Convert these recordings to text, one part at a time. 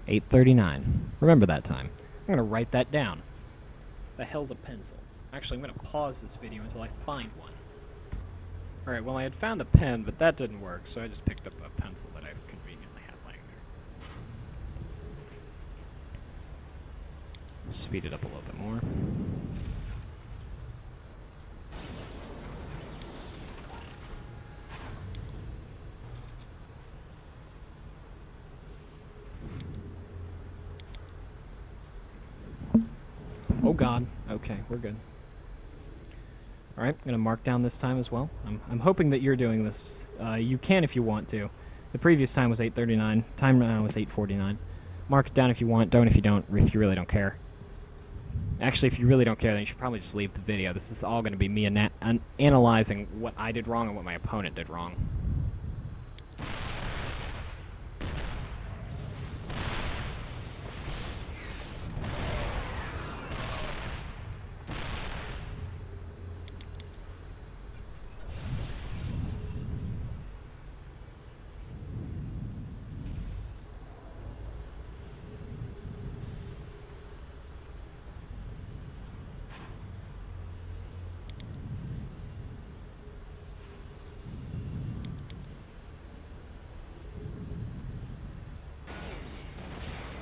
8:39. Remember that time. I'm going to write that down. The hell's a pencil? Actually, I'm going to pause this video until I find one. Alright, well I had found a pen, but that didn't work, so I just picked up a pencil that I conveniently had laying there. Speed it up a little bit more. Oh god. Okay, we're good. Alright, I'm going to mark down this time as well. I'm hoping that you're doing this. You can if you want to. The previous time was 8:39. Time now is 8:49. Mark it down if you want. Don't if you don't. If you really don't care. Actually, if you really don't care, then you should probably just leave the video. This is all going to be me analyzing what I did wrong and what my opponent did wrong.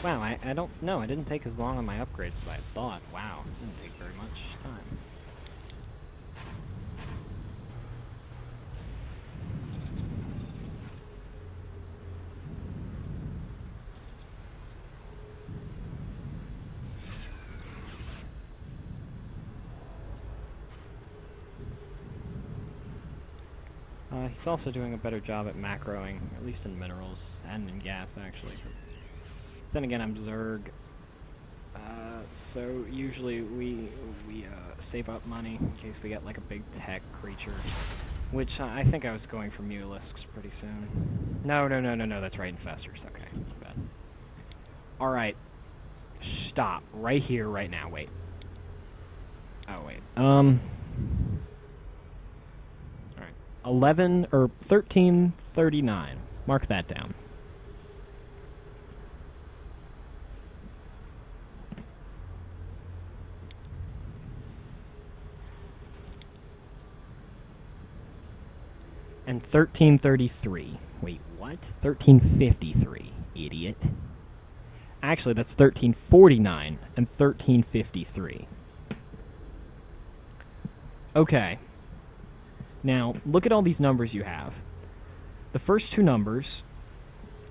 Wow, I don't know. I didn't take as long on my upgrades as I thought. Wow, it didn't take very much time. He's also doing a better job at macroing, at least in minerals, and in gas, actually. Then again, I'm Zerg, so usually we save up money in case we get like a big tech creature, which I think I was going for Mulisks pretty soon. No, that's right, Infestors, okay, bad. Alright, stop, right here, right now, wait. Oh, wait, alright, 1339, mark that down. And 1333. Wait, what? 1353, idiot. Actually, that's 1349 and 1353. Okay. Now, look at all these numbers you have. The first two numbers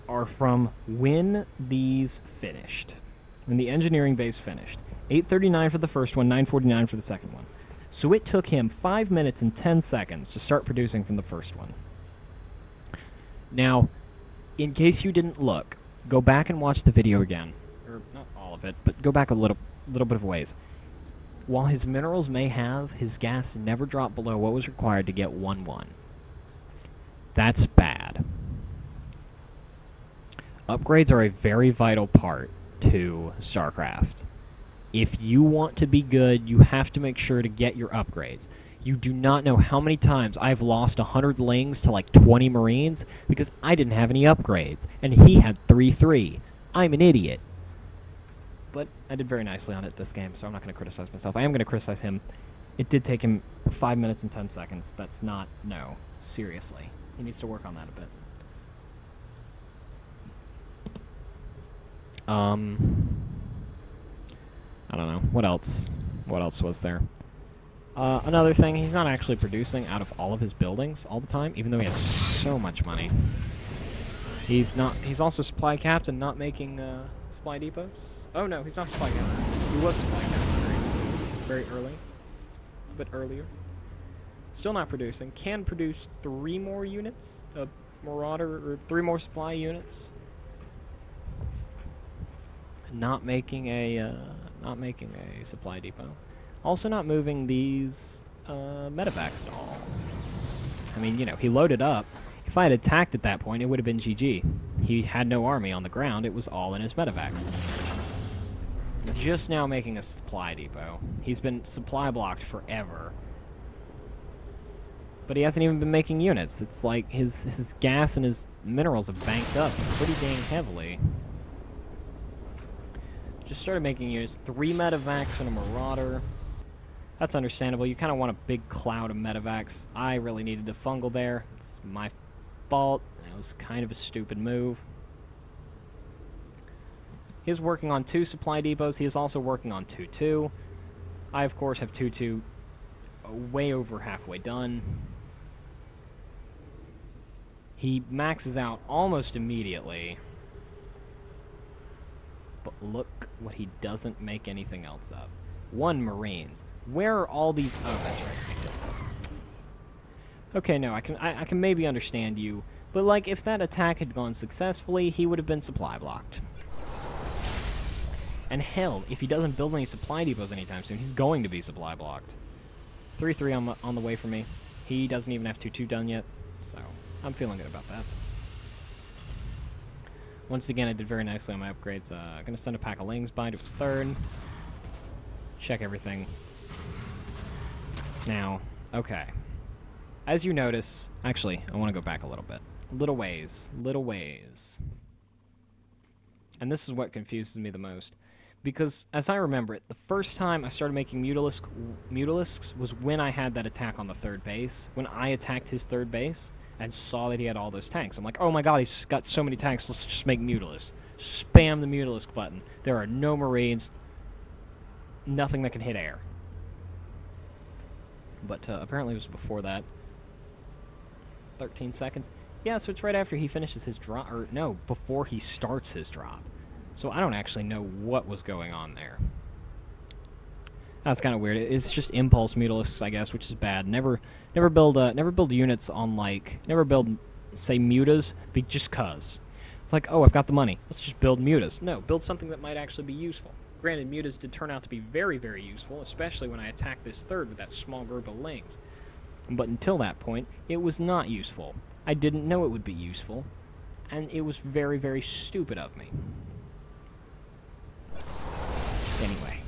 are from when these finished. When the engineering base finished. 839 for the first one, 949 for the second one. So it took him 5 minutes and 10 seconds to start producing from the first one. Now, in case you didn't look, go back and watch the video again. Or, not all of it, but go back a little bit of ways. While his minerals may have, his gas never dropped below what was required to get 1-1. That's bad. Upgrades are a very vital part to Starcraft. If you want to be good, you have to make sure to get your upgrades. You do not know how many times I've lost 100 lings to like 20 Marines because I didn't have any upgrades, and he had 3-3. I'm an idiot. But I did very nicely on it this game, so I'm not going to criticize myself. I am going to criticize him. It did take him 5 minutes and 10 seconds. That's not... No. Seriously. He needs to work on that a bit. I don't know. What else? What else was there? Another thing, he's not actually producing out of all of his buildings all the time, even though he has so much money. He's also supply capped and not making, supply depots. Oh no, he's not supply capped. He was supply capped very early. A bit earlier. Still not producing. Can produce 3 more units of Marauder, or 3 more supply units. Not making a supply depot. Also not moving these medevacs at all. I mean, you know, he loaded up. If I had attacked at that point, it would have been GG. He had no army on the ground. It was all in his medevacs. Just now making a supply depot. He's been supply blocked forever. But he hasn't even been making units. It's like his gas and his minerals have banked up pretty dang heavily. Just started making units. 3 medevacs and a marauder. That's understandable. You kind of want a big cloud of medevacs. I really needed to fungal there. It's my fault. That was kind of a stupid move. He's working on 2 supply depots. He is also working on 2-2. I, of course, have 2-2 way over halfway done. He maxes out almost immediately. But look what he doesn't make anything else of. 1 Marine. Where are all these... Oh, that's right. Okay, no, I can maybe understand you. But, like, if that attack had gone successfully, he would have been supply blocked. And hell, if he doesn't build any supply depots anytime soon, he's going to be supply blocked. 3-3 on the way for me. He doesn't even have 2-2 done yet, so I'm feeling good about that. Once again, I did very nicely on my upgrades. I'm going to send a pack of Lings by to his 3rd. Check everything. Now, okay. As you notice... Actually, I want to go back a little bit. Little ways. Little ways. And this is what confuses me the most. Because, as I remember it, the first time I started making Mutalisks was when I had that attack on the 3rd base. When I attacked his 3rd base and saw that he had all those tanks. I'm like, oh my god, he's got so many tanks, let's just make Mutalisks. Spam the Mutalisk button. There are no Marines. Nothing that can hit air. But apparently it was before that. 13 seconds. Yeah, so it's right after he finishes his drop. Or, no, before he starts his drop. So I don't actually know what was going on there. That's kind of weird. It's just impulse Mutalisks, I guess, which is bad. Never build units on, like... Never build, say, Mutas, just cuz. It's like, oh, I've got the money. Let's just build Mutas. No, build something that might actually be useful. Granted, Mutas did turn out to be very, very useful, especially when I attacked this 3rd with that small group of Lings. But until that point, it was not useful. I didn't know it would be useful, and it was very, very stupid of me. Anyway,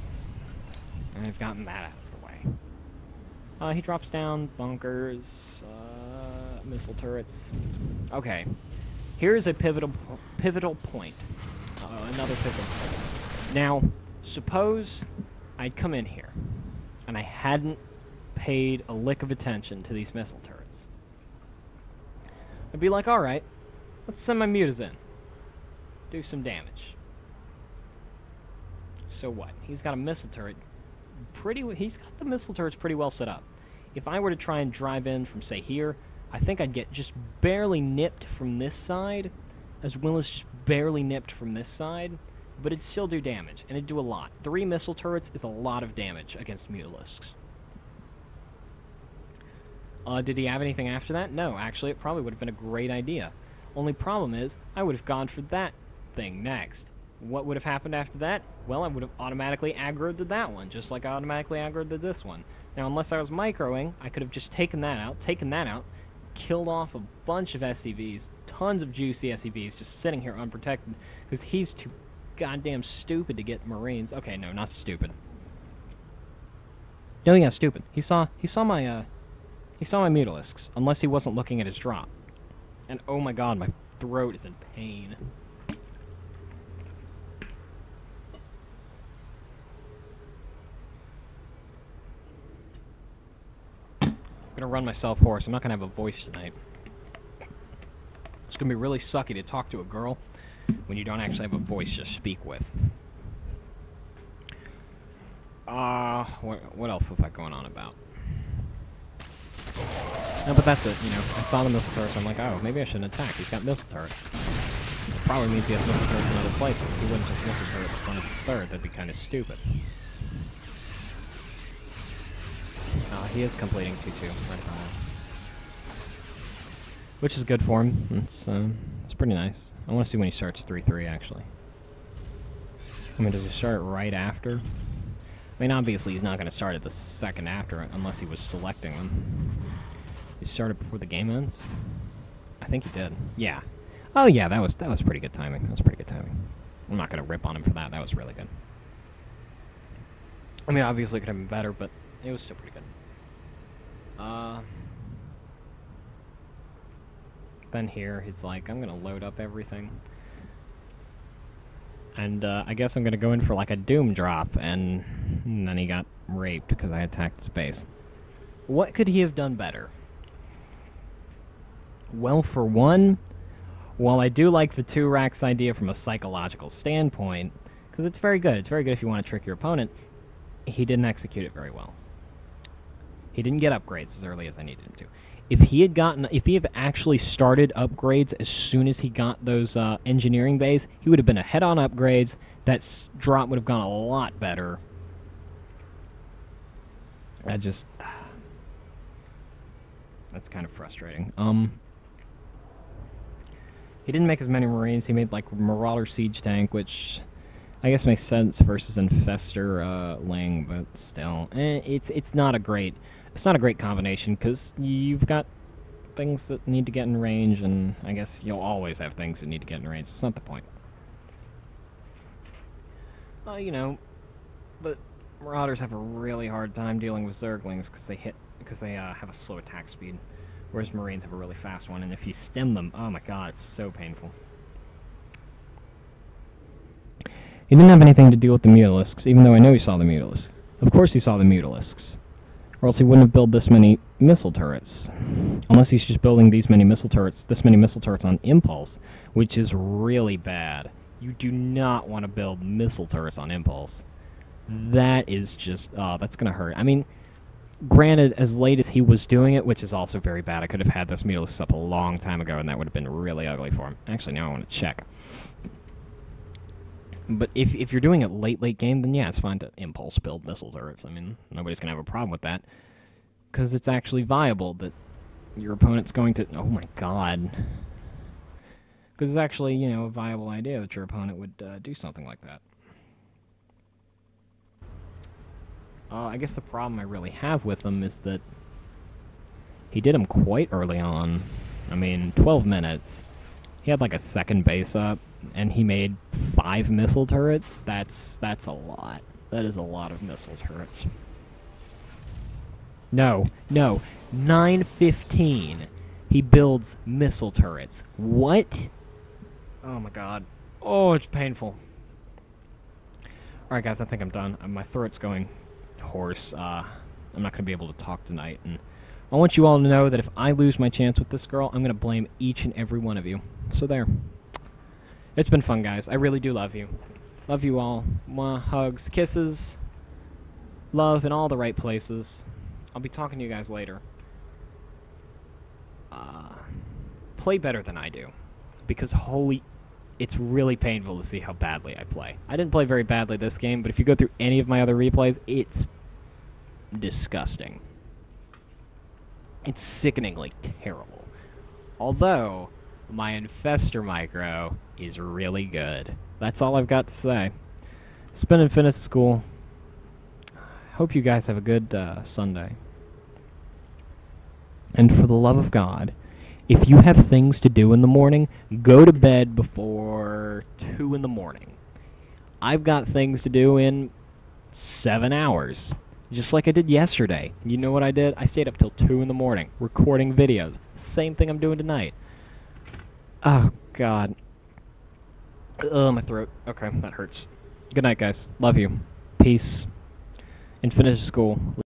I've gotten that out of the way. He drops down bunkers, missile turrets. Okay, here's a pivotal point. Another pivotal point. Now, suppose I'd come in here, and I hadn't paid a lick of attention to these missile turrets. I'd be like, alright, let's send my mutas in. Do some damage. So what? He's got a missile turret. He's got the missile turrets pretty well set up. If I were to try and drive in from, say, here, I think I'd get just barely nipped from this side, as well as just barely nipped from this side, but it'd still do damage, and it'd do a lot. 3 missile turrets is a lot of damage against Mutalisks. Did he have anything after that? No, actually, it probably would have been a great idea. Only problem is, I would have gone for that thing next. What would have happened after that? Well, I would have automatically aggroed to that one, just like I automatically aggroed to this one. Now, unless I was microing, I could have just taken that out, killed off a bunch of SCVs, tons of juicy SCVs just sitting here unprotected, because he's too goddamn stupid to get Marines. Okay, no, not stupid. No, yeah, stupid. He saw my Mutalisks, unless he wasn't looking at his drop. And oh my god, my throat is in pain. I'm gonna run myself hoarse. I'm not gonna have a voice tonight. It's gonna be really sucky to talk to a girl when you don't actually have a voice to speak with. What else was I going on about? No, but that's it, you know. I saw the missile turrets, I'm like, oh, maybe I shouldn't attack. He's got missile turrets. It probably means he has missile turrets in other places. He wouldn't just missile turrets in front of his 3rd. That'd be kind of stupid. He is completing 2-2 right now. Which is good for him. It's pretty nice. I want to see when he starts 3-3, actually. I mean, does he start right after? I mean, obviously he's not going to start at the second after, unless he was selecting them. He started before the game ends? I think he did. Yeah. Oh yeah, that was pretty good timing. That was pretty good timing. I'm not going to rip on him for that. That was really good. I mean, obviously it could have been better, but it was still pretty good. Then here, he's like, I'm gonna load up everything. And I guess I'm going to go in for like a doom drop, and then he got raped because I attacked his base. What could he have done better? Well, for one, while I do like the 2 racks idea from a psychological standpoint, because it's very good if you want to trick your opponent, he didn't execute it very well. He didn't get upgrades as early as I needed him to. If he had actually started upgrades as soon as he got those engineering bays, he would have been ahead on upgrades. That drop would have gone a lot better. That's kind of frustrating. He didn't make as many Marines. He made like Marauder Siege Tank, which I guess makes sense versus Infestor Ling, but still, it's not a great combination because you've got things that need to get in range, and I guess you'll always have things that need to get in range. It's not the point. You know, but Marauders have a really hard time dealing with Zerglings because they have a slow attack speed, whereas Marines have a really fast one, and if you stem them, oh my god, it's so painful. He didn't have anything to deal with the Mutalisks, even though I know he saw the Mutalisks. Of course he saw the Mutalisks, or else he wouldn't have built this many missile turrets. Unless he's just building this many missile turrets on impulse, which is really bad. You do not want to build missile turrets on impulse. That is just, that's going to hurt. I mean, granted, as late as he was doing it, which is also very bad, I could have had this Mutalisks up a long time ago, and that would have been really ugly for him. Actually, now I want to check. But if you're doing it late game, then yeah, it's fine to impulse build missile turrets. I mean, nobody's going to have a problem with that, because it's actually viable that your opponent's going to... Oh my god. Because it's actually, you know, a viable idea that your opponent would do something like that. I guess the problem I really have with him is that he did him quite early on. I mean, 12 minutes. He had like a second base up, and he made 5 missile turrets. That's a lot. That is a lot of missile turrets. No. 9:15. He builds missile turrets. What? Oh my god. Oh, it's painful. Alright guys, I think I'm done. My throat's going hoarse. I'm not going to be able to talk tonight, and I want you all to know that if I lose my chance with this girl, I'm going to blame each and every one of you. So there. It's been fun, guys. I really do love you. Love you all. Mwah, hugs, kisses, love in all the right places. I'll be talking to you guys later. Play better than I do, because it's really painful to see how badly I play. I didn't play very badly this game, but if you go through any of my other replays, it's disgusting. It's sickeningly terrible. Although, my Infestor micro is really good. That's all I've got to say. It's been InfinitusGhul. Hope you guys have a good Sunday. And for the love of God, if you have things to do in the morning, go to bed before 2 in the morning. I've got things to do in 7 hours, just like I did yesterday. You know what I did? I stayed up till 2 in the morning, recording videos. Same thing I'm doing tonight. Oh, God. Ugh, my throat. Okay, that hurts. Good night, guys. Love you. Peace. InfinitusGhul.